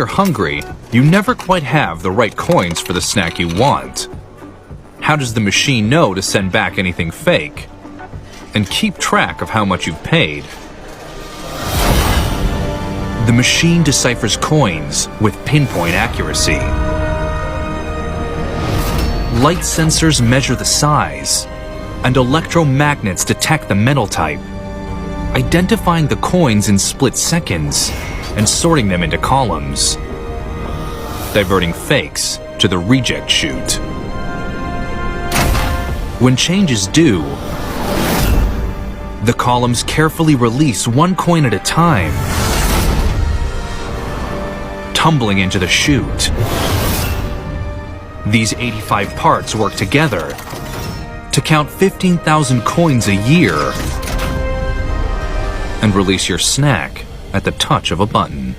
you're hungry, you never quite have the right coins for the snack you want. How does the machine know to send back anything fake? And keep track of how much you've paid? The machine deciphers coins with pinpoint accuracy. Light sensors measure the size, and electromagnets detect the metal type, identifying the coins in split seconds and sorting them into columns, diverting fakes to the reject chute. When change is due, the columns carefully release one coin at a time, tumbling into the chute. These 85 parts work together to count 15,000 coins a year and release your snack at the touch of a button.